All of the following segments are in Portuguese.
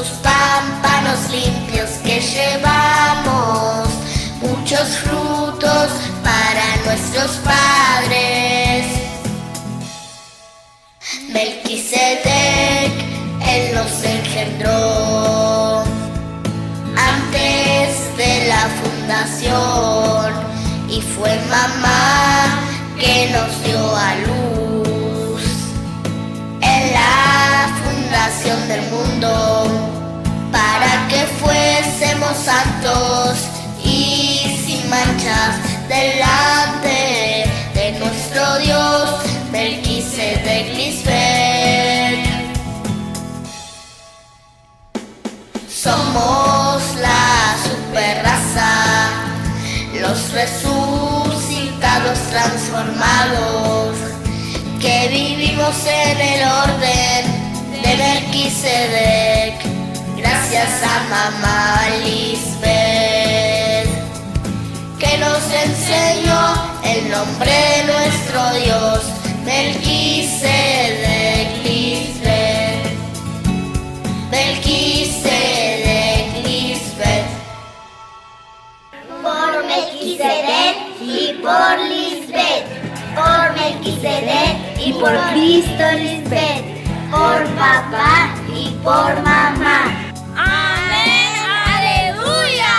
muchos pámpanos limpios que llevamos, muchos frutos para nuestros padres. Melquisedec, él nos engendró antes de la fundación, y fue mamá que nos dio a luz en la fundación del mundo, para que fuésemos santos y sin manchas delante de nuestro Dios. Melquisedec Lisbeth. Somos la superraza, los resucitados transformados, que vivimos en el orden de Melquisedec, gracias a mamá Lisbeth, que nos enseñó el nombre de nuestro Dios. Melquisedec Lisbeth, Melquisedec Lisbeth. Por Melquisedec y por Lisbeth, por Melquisedec y por Cristo Lisbeth, por papá y por mamá. Amém, aleluia!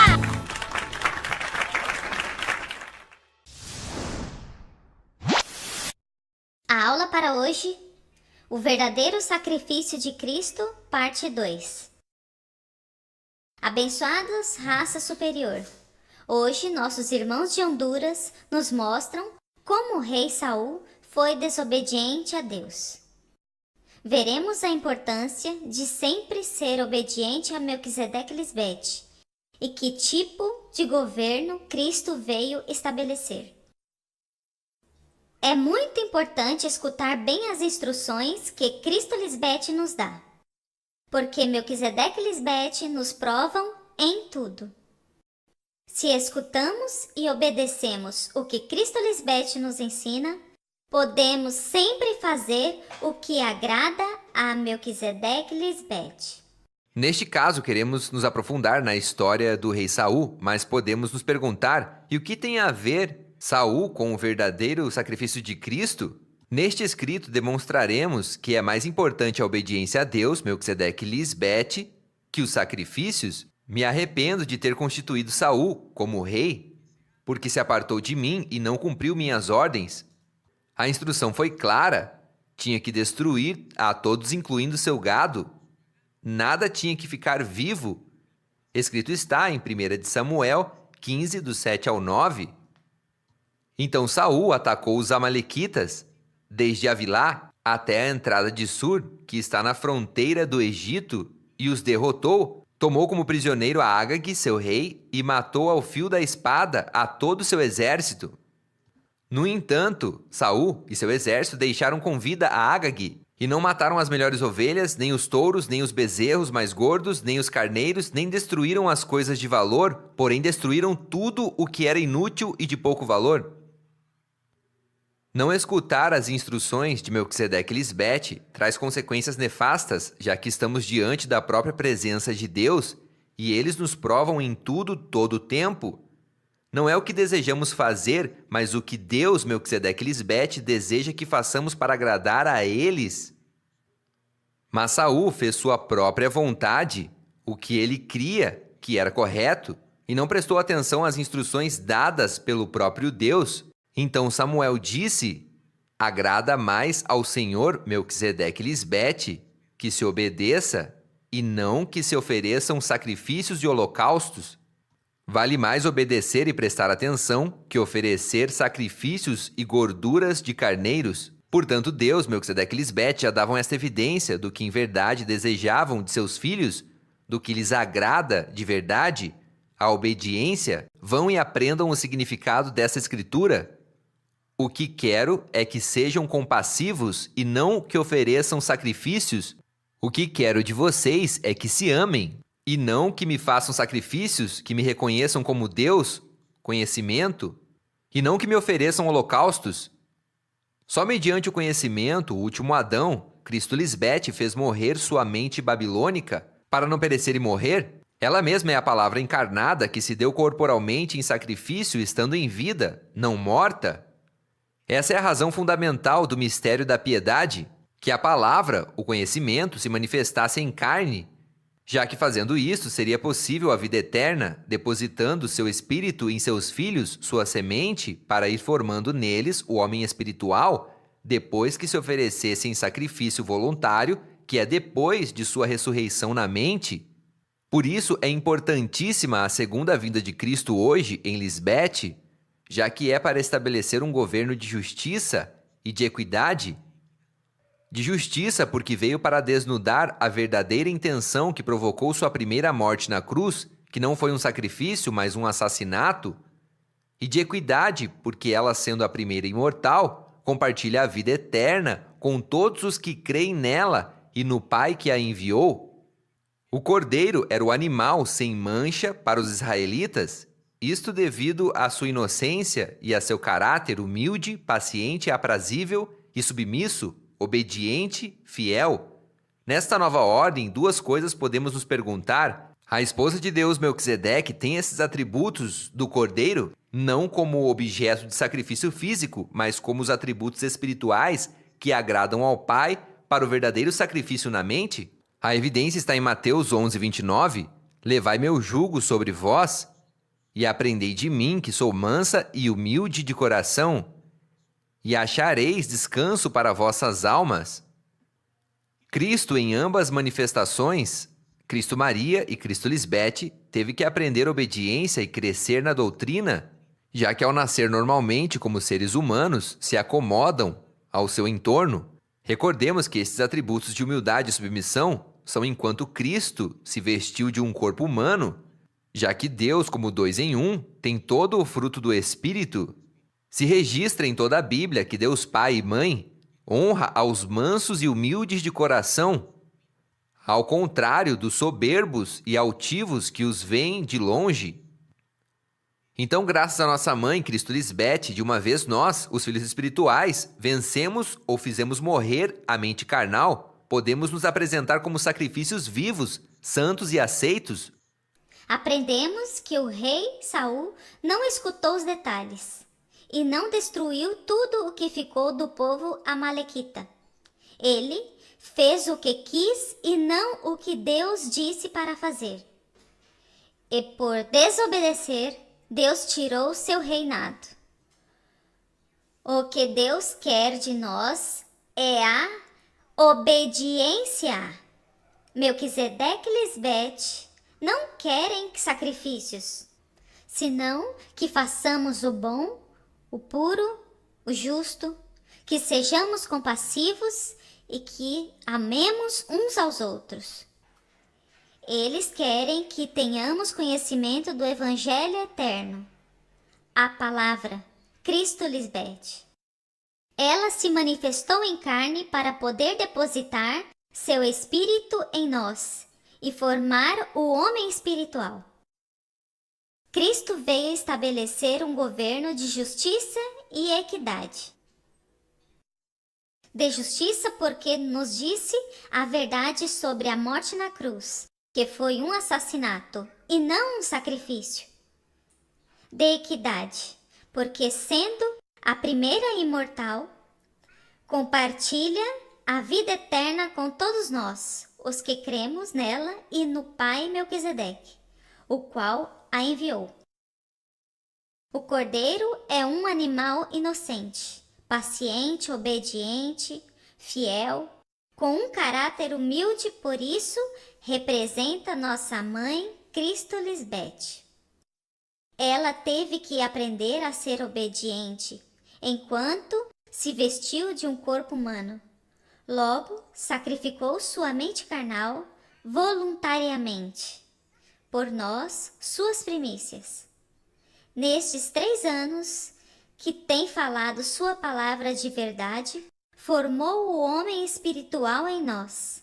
A aula para hoje, o verdadeiro sacrifício de Cristo, parte 2. Abençoados, raça superior. Hoje, nossos irmãos de Honduras nos mostram como o rei Saul foi desobediente a Deus. Veremos a importância de sempre ser obediente a Melquisedec Lisbeth e que tipo de governo Cristo veio estabelecer. É muito importante escutar bem as instruções que Cristo Lisbeth nos dá, porque Melquisedec Lisbeth nos provam em tudo. Se escutamos e obedecemos o que Cristo Lisbeth nos ensina, podemos sempre fazer o que agrada a Melquisedec Lisbeth. Neste caso, queremos nos aprofundar na história do rei Saul, mas podemos nos perguntar, e o que tem a ver Saul com o verdadeiro sacrifício de Cristo? Neste escrito demonstraremos que é mais importante a obediência a Deus, Melquisedec Lisbeth, que os sacrifícios. Me arrependo de ter constituído Saul como rei, porque se apartou de mim e não cumpriu minhas ordens. A instrução foi clara, tinha que destruir a todos, incluindo seu gado. Nada tinha que ficar vivo. Escrito está em 1 de Samuel 15, do 7 ao 9. Então Saul atacou os amalequitas, desde Avilá até a entrada de Sur, que está na fronteira do Egito, e os derrotou. Tomou como prisioneiro a Agag, seu rei, e matou ao fio da espada a todo o seu exército. No entanto, Saul e seu exército deixaram com vida a Agag, e não mataram as melhores ovelhas, nem os touros, nem os bezerros mais gordos, nem os carneiros, nem destruíram as coisas de valor, porém destruíram tudo o que era inútil e de pouco valor. Não escutar as instruções de Melquisedec Lisbeth traz consequências nefastas, já que estamos diante da própria presença de Deus e eles nos provam em tudo, todo o tempo. Não é o que desejamos fazer, mas o que Deus, Melquisedec Lisbeth, deseja que façamos para agradar a eles. Mas Saul fez sua própria vontade, o que ele cria que era correto, e não prestou atenção às instruções dadas pelo próprio Deus. Então Samuel disse: agrada mais ao Senhor, Melquisedec Lisbeth, que se obedeça e não que se ofereçam sacrifícios e holocaustos. Vale mais obedecer e prestar atenção que oferecer sacrifícios e gorduras de carneiros. Portanto, Deus, Melquisedec Lisbeth já davam esta evidência do que em verdade desejavam de seus filhos, do que lhes agrada de verdade, a obediência. Vão e aprendam o significado dessa escritura. O que quero é que sejam compassivos e não que ofereçam sacrifícios. O que quero de vocês é que se amem, e não que me façam sacrifícios, que me reconheçam como Deus, conhecimento, e não que me ofereçam holocaustos. Só mediante o conhecimento, o último Adão, Cristo Lisbeth, fez morrer sua mente babilônica para não perecer e morrer? Ela mesma é a palavra encarnada que se deu corporalmente em sacrifício estando em vida, não morta. Essa é a razão fundamental do mistério da piedade, que a palavra, o conhecimento, se manifestasse em carne, já que fazendo isso seria possível a vida eterna, depositando seu espírito em seus filhos, sua semente, para ir formando neles o homem espiritual, depois que se oferecesse em sacrifício voluntário, que é depois de sua ressurreição na mente. Por isso é importantíssima a segunda vinda de Cristo hoje em Lisbete, já que é para estabelecer um governo de justiça e de equidade. De justiça porque veio para desnudar a verdadeira intenção que provocou sua primeira morte na cruz, que não foi um sacrifício, mas um assassinato. E de equidade porque ela, sendo a primeira imortal, compartilha a vida eterna com todos os que creem nela e no Pai que a enviou. O cordeiro era o animal sem mancha para os israelitas, isto devido à sua inocência e a seu caráter humilde, paciente, aprazível e submisso, obediente, fiel. Nesta nova ordem, duas coisas podemos nos perguntar. A esposa de Deus, Melquisedeque, tem esses atributos do cordeiro, não como objeto de sacrifício físico, mas como os atributos espirituais que agradam ao Pai para o verdadeiro sacrifício na mente? A evidência está em Mateus 11:29. Levai meu jugo sobre vós e aprendei de mim, que sou mansa e humilde de coração, e achareis descanso para vossas almas. Cristo, em ambas manifestações, Cristo Maria e Cristo Lisbete, teve que aprender obediência e crescer na doutrina, já que ao nascer normalmente como seres humanos, se acomodam ao seu entorno. Recordemos que esses atributos de humildade e submissão são enquanto Cristo se vestiu de um corpo humano, já que Deus, como dois em um, tem todo o fruto do Espírito. Se registra em toda a Bíblia que Deus Pai e Mãe honra aos mansos e humildes de coração, ao contrário dos soberbos e altivos que os veem de longe. Então, graças à nossa mãe, Cristo Lisbete, de uma vez nós, os filhos espirituais, vencemos ou fizemos morrer a mente carnal, podemos nos apresentar como sacrifícios vivos, santos e aceitos. Aprendemos que o rei Saul não escutou os detalhes e não destruiu tudo o que ficou do povo amalequita. Ele fez o que quis e não o que Deus disse para fazer. E por desobedecer, Deus tirou seu reinado. O que Deus quer de nós é a obediência. Melquisedeque e Lisbete não querem sacrifícios, senão que façamos o bom, o puro, o justo, que sejamos compassivos e que amemos uns aos outros. Eles querem que tenhamos conhecimento do Evangelho eterno, a palavra Cristo Lisbete. Ela se manifestou em carne para poder depositar seu espírito em nós e formar o homem espiritual. Cristo veio estabelecer um governo de justiça e equidade. De justiça porque nos disse a verdade sobre a morte na cruz, que foi um assassinato e não um sacrifício. De equidade, porque sendo a primeira imortal, compartilha a vida eterna com todos nós, os que cremos nela e no Pai Melquisedeque, o qual a enviou. O cordeiro é um animal inocente, paciente, obediente, fiel, com um caráter humilde, por isso representa nossa mãe, Cristo Lisbete. Ela teve que aprender a ser obediente, enquanto se vestiu de um corpo humano. Logo, sacrificou sua mente carnal voluntariamente, por nós, suas primícias. Nestes 3 anos que tem falado sua palavra de verdade, formou o homem espiritual em nós.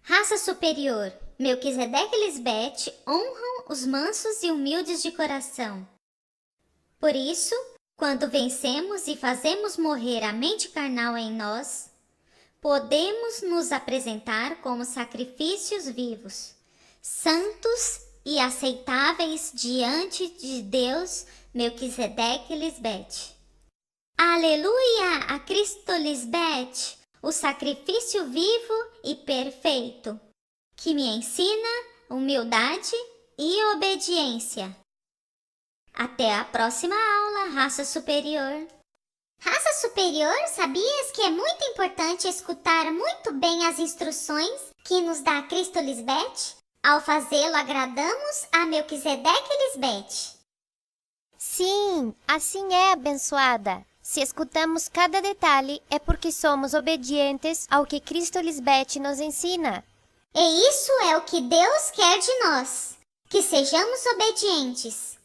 Raça superior, Melquisedeque e Lisbete honram os mansos e humildes de coração. Por isso, quando vencemos e fazemos morrer a mente carnal em nós, podemos nos apresentar como sacrifícios vivos, santos e aceitáveis diante de Deus, Melquisedeque e Lisbete. Aleluia a Cristo Lisbete, o sacrifício vivo e perfeito, que me ensina humildade e obediência. Até a próxima aula, raça superior. Raça superior, sabias que é muito importante escutar muito bem as instruções que nos dá Cristo Lisbete? Ao fazê-lo, agradamos a Melquisedeque e Lisbete. Sim, assim é, abençoada. Se escutamos cada detalhe, é porque somos obedientes ao que Cristo Lisbete nos ensina. E isso é o que Deus quer de nós, que sejamos obedientes.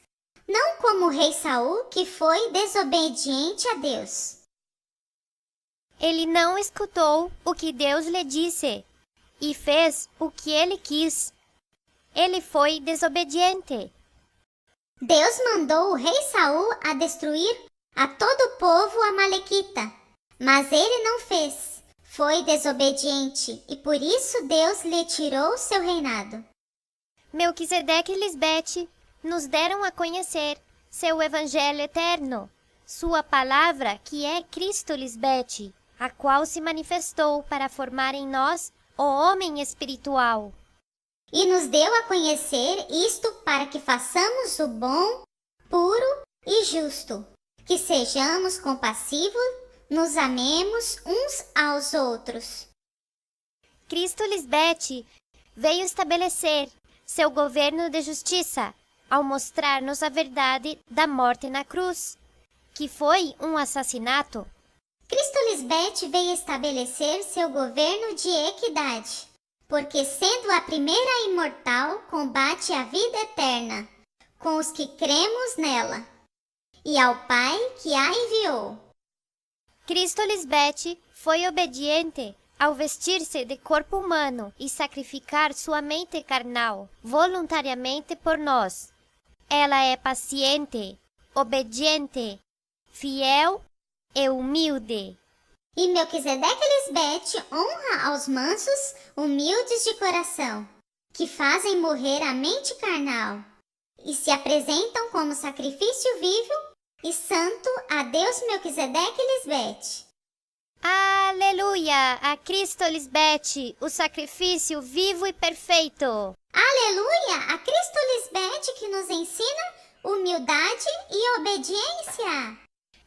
Não como o rei Saul, que foi desobediente a Deus. Ele não escutou o que Deus lhe disse e fez o que ele quis. Ele foi desobediente. Deus mandou o rei Saul a destruir a todo o povo amalequita, mas ele não fez. Foi desobediente e por isso Deus lhe tirou seu reinado. Melquisedeque e Lisbete nos deram a conhecer seu evangelho eterno, sua palavra que é Cristo Lisbete, a qual se manifestou para formar em nós o homem espiritual. E nos deu a conhecer isto para que façamos o bom, puro e justo, que sejamos compassivos, nos amemos uns aos outros. Cristo Lisbete veio estabelecer seu governo de justiça ao mostrar-nos a verdade da morte na cruz, que foi um assassinato. Cristo Lisbete veio estabelecer seu governo de equidade, porque sendo a primeira imortal, combate a vida eterna com os que cremos nela, e ao Pai que a enviou. Cristo Lisbete foi obediente ao vestir-se de corpo humano e sacrificar sua mente carnal voluntariamente por nós. Ela é paciente, obediente, fiel e humilde. E Melquisedeque e Lisbete honra aos mansos, humildes de coração, que fazem morrer a mente carnal e se apresentam como sacrifício vivo e santo a Deus Melquisedeque e Lisbete. Aleluia! A Cristo Lisbete, o sacrifício vivo e perfeito. Aleluia! A Cristo Lisbete que nos ensina humildade e obediência.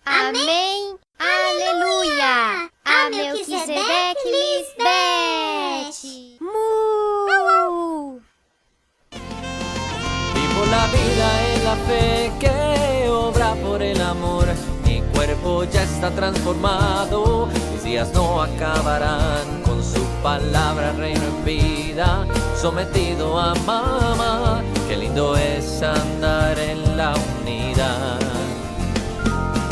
Amém! Aleluia! A Melquisedeque Lisbete. Mu! Vivo la vida en la fe que obra por el amor. Mi cuerpo ya está transformado, mis días no acabarán. Con su palabra reino en vida, sometido a mamá. Qué lindo es andar en la unidad.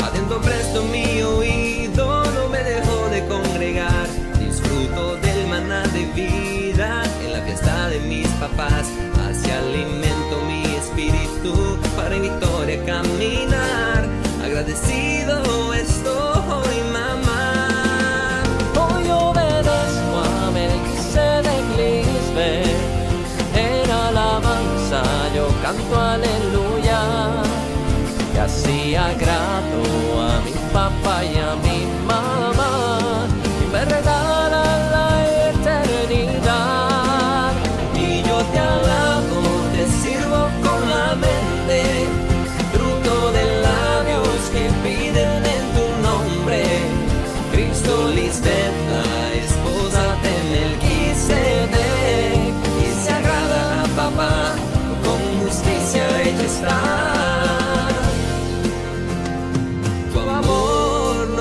Atento presto mi oído, no me dejo de congregar. Disfruto del maná de vida en la fiesta de mis papás. Así alimento mi espíritu para en victoria caminar. Agradecido estoy, mamá. Hoy obedezco a Melquisedec Lisbeth. En alabanza yo canto aleluya. Y así agrado a mi papá y a mi mamá, y me regalan la eternidad. Y yo te alabo, te sirvo con la mente, fruto de labios que piden en tu nombre. Cristo Lisbeth, la esposa de Melquisedec, y se agrada a papá, con justicia ella está.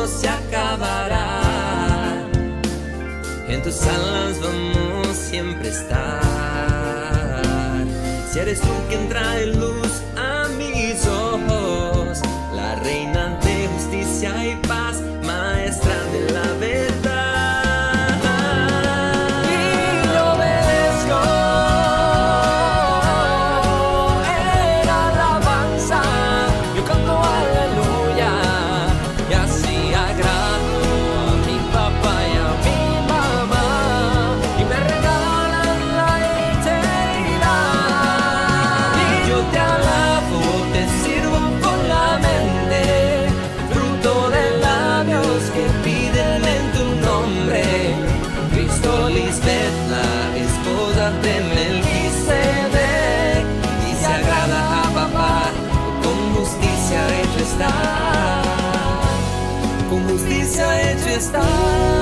Se acabará, en tus alas vamos siempre a estar. Si eres tú quien trae luz a mis ojos, la reina de justicia y paz, maestra de la verdad. Y yo obedezco en alabanza, yo canto aleluya. Y así agrado a mi papá y a mi mamá. está, con justicia hecho está.